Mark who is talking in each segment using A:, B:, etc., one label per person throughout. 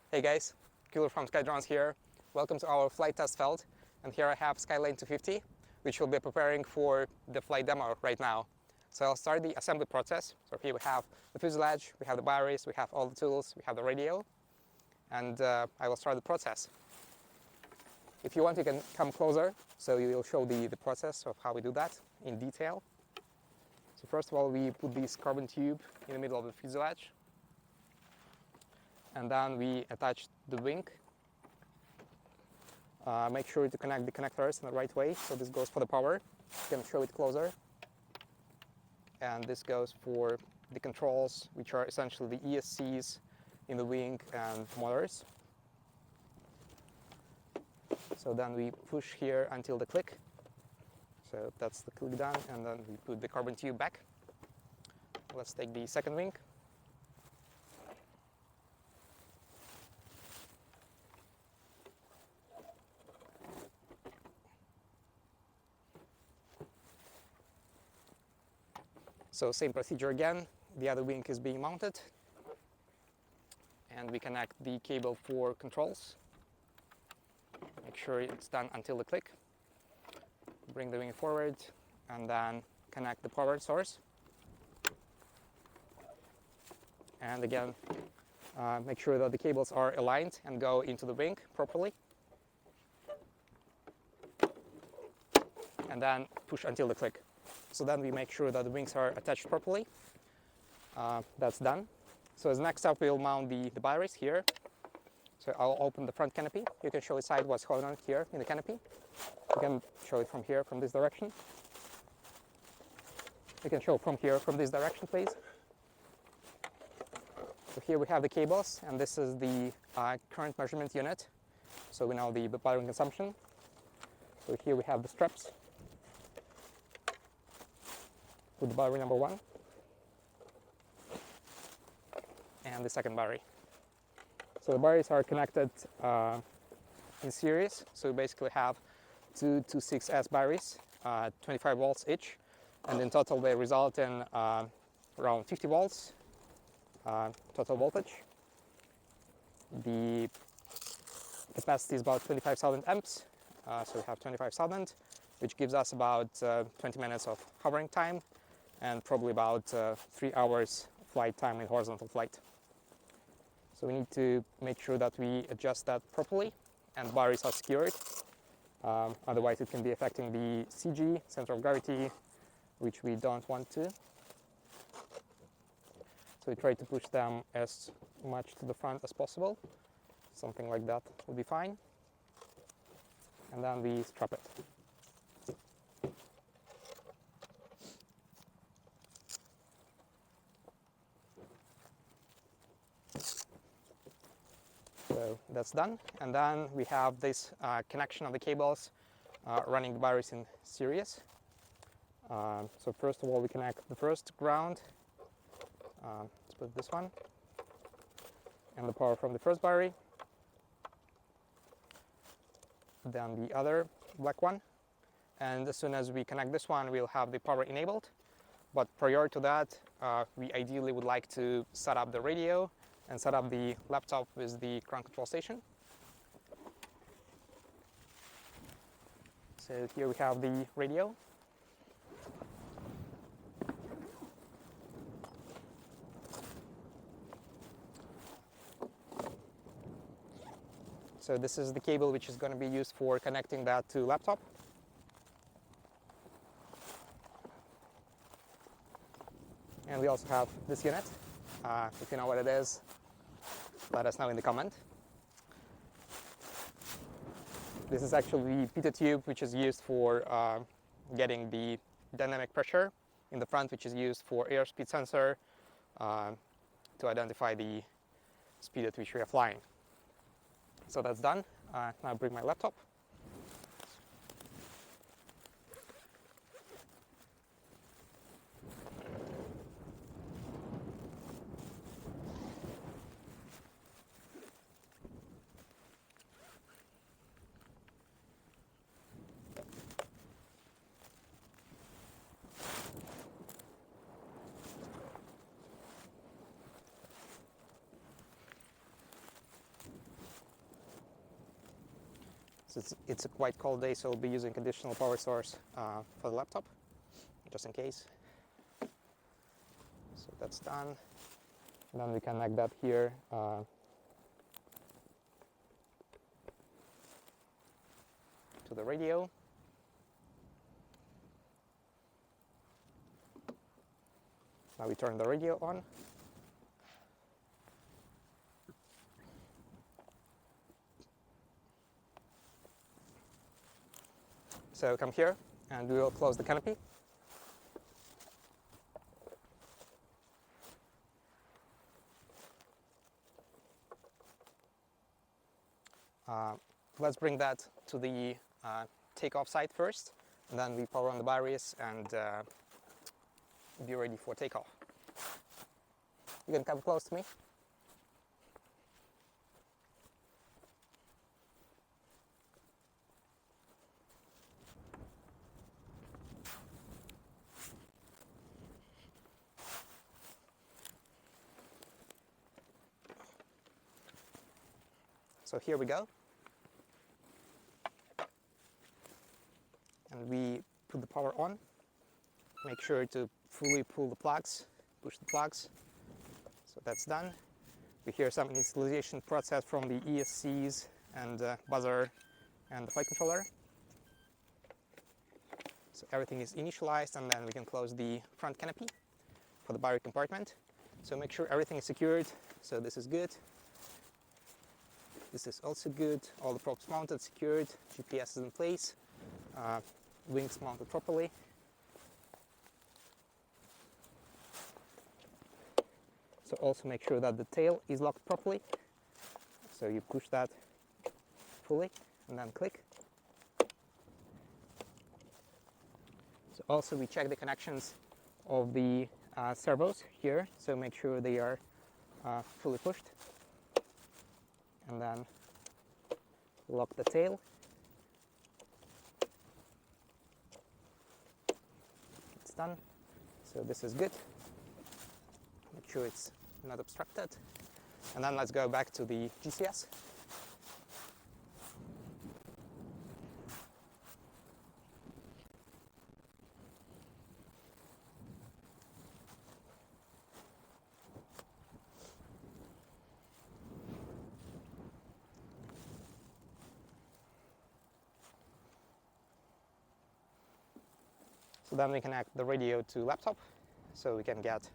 A: Hey guys, Killer from SkyDrones here. Welcome to our flight test field. And here I have SkyLane 250, which we'll be preparing for the flight demo right now. So I'll start the assembly process. So here we have the fuselage, we have the batteries, we have all the tools, we have the radio, and I will start the process. If you want, you can come closer, so you will show the process of how we do that in detail. So first of all, we put this carbon tube in the middle of the fuselage, and then we attach the wing. Make sure to connect the connectors in the right way. So this goes for the power. You can show it closer. And this goes for the controls, which are essentially the ESCs in the wing and motors. So then we push here until the click. So that's the click done, and then we put the carbon tube back. Let's take the second wing. So same procedure again, the other wing is being mounted, and we connect the cable for controls. Make sure it's done until the click. Bring the wing forward and then connect the power source. And again, make sure that the cables are aligned and go into the wing properly. And then push until the click. So then we make sure that the wings are attached properly. That's done. So as next step, we'll mount the batteries here. So I'll open the front canopy. You can show inside what's going on here in the canopy. You can show it from here, from this direction. You can show from here, from this direction, please. So here we have the cables, and this is the current measurement unit. So we know the battery consumption. So here we have the straps. With the battery number 1 and the second battery. So the batteries are connected in series. So we basically have two 26S batteries, 25 volts each, and in total they result in around 50 volts total voltage. The capacity is about 25,000 amps, so we have 25,000, which gives us about 20 minutes of hovering time, and probably about 3 hours flight time in horizontal flight. So we need to make sure that we adjust that properly and batteries are secured. Otherwise it can be affecting the CG, center of gravity, which we don't want to. So we try to push them as much to the front as possible. Something like that will be fine. And then we strap it. So that's done, and then we have this connection of the cables running the batteries in series. So first of all, we connect the first ground. Let's put this one, and the power from the first battery. Then the other black one, and as soon as we connect this one, we'll have the power enabled. But prior to that, we ideally would like to set up the radio and set up the laptop with the ground control station. So here we have the radio. So this is the cable which is going to be used for connecting that to laptop. And we also have this unit. If you know what it is, let us know in the comment. This is actually the pitot tube, which is used for getting the dynamic pressure in the front, which is used for airspeed sensor to identify the speed at which we are flying. So that's done. Now I bring my laptop. So it's a quite cold day, so I'll be using additional power source for the laptop, just in case. So that's done. And then we connect that here to the radio. Now we turn the radio on. So come here and we will close the canopy. Let's bring that to the takeoff site first, and then we power on the batteries and be ready for takeoff. You can come close to me. So here we go. And we put the power on. Make sure to fully pull the plugs, push the plugs. So that's done. We hear some initialization process from the ESCs and buzzer and the flight controller. So everything is initialized, and then we can close the front canopy for the battery compartment. So make sure everything is secured. So this is good. This is also good. All the props mounted, secured. GPS is in place. Wings mounted properly. So also make sure that the tail is locked properly. So you push that fully and then click. So also we check the connections of the servos here. So make sure they are fully pushed. And then lock the tail. It's done. So this is good. Make sure it's not obstructed. And then let's go back to the GCS. So then we connect the radio to laptop, so we can get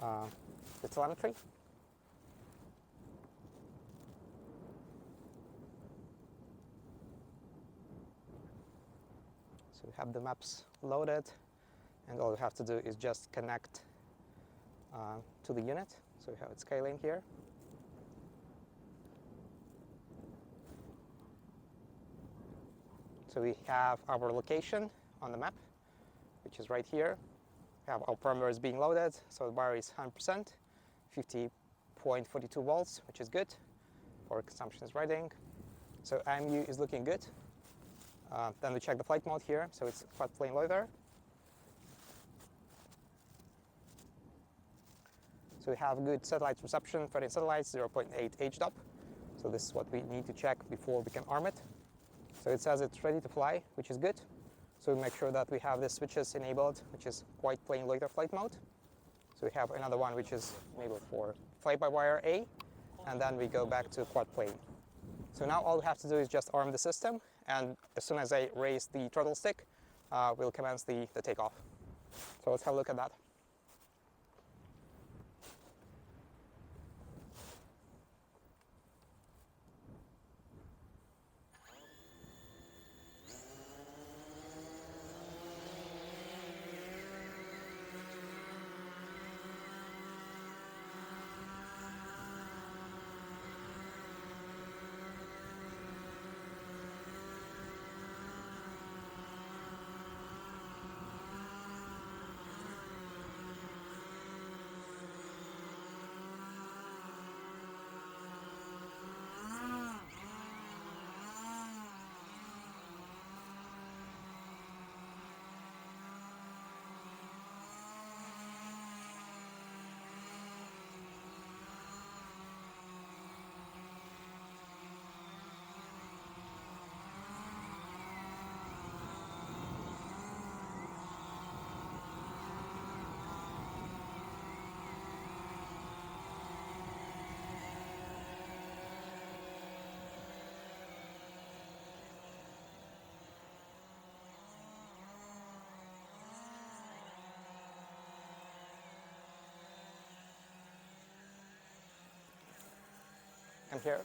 A: the telemetry. So we have the maps loaded, and all we have to do is just connect to the unit. So we have it SkyLane here. So we have our location on the map, which is right here. We have our parameters being loaded, so the battery is 100%, 50.42 volts, which is good. Power consumption is reading. So IMU is looking good. Then we check the flight mode here, so it's flat plane loiter. So we have good satellite reception, 13 satellites, 0.8 HDOP. So this is what we need to check before we can arm it. So it says it's ready to fly, which is good. So we make sure that we have the switches enabled, which is quite plain loiter flight mode. So we have another one which is enabled for fly-by-wire A, and then we go back to quad plane. So now all we have to do is just arm the system, and as soon as I raise the throttle stick, we'll commence the takeoff. So let's have a look at that. and here.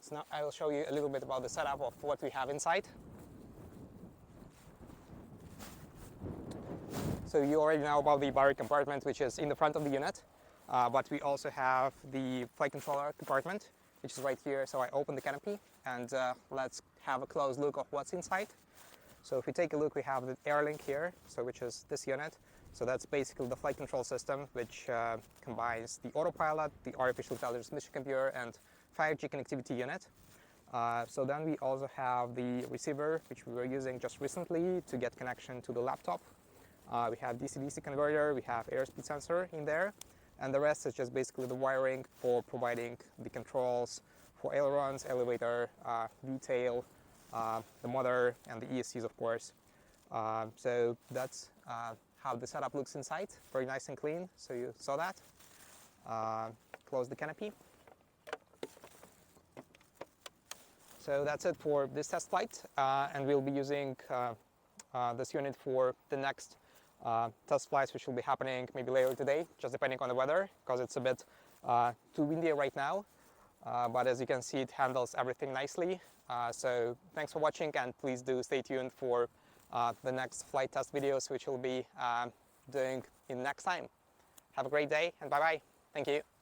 A: So now I will show you a little bit about the setup of what we have inside. So you already know about the battery compartment, which is in the front of the unit, but we also have the flight controller compartment, which is right here. So I open the canopy and let's have a close look of what's inside. So if we take a look, we have the air link here, so which is this unit. So that's basically the flight control system, which combines the autopilot, the artificial intelligence mission computer, and 5G connectivity unit. So then we also have the receiver, which we were using just recently to get connection to the laptop. We have DC-DC converter, we have airspeed sensor in there, and the rest is just basically the wiring for providing the controls for ailerons, elevator, V-tail, the motor, and the ESCs, of course. So that's how the setup looks inside. Very nice and clean, so you saw that. Close the canopy. So that's it for this test flight, and we'll be using this unit for the next test flights, which will be happening maybe later today, just depending on the weather, because it's a bit too windy right now. But as you can see, it handles everything nicely. So thanks for watching, and please do stay tuned for the next flight test videos, which we'll be doing in next time. Have a great day, and bye-bye. Thank you.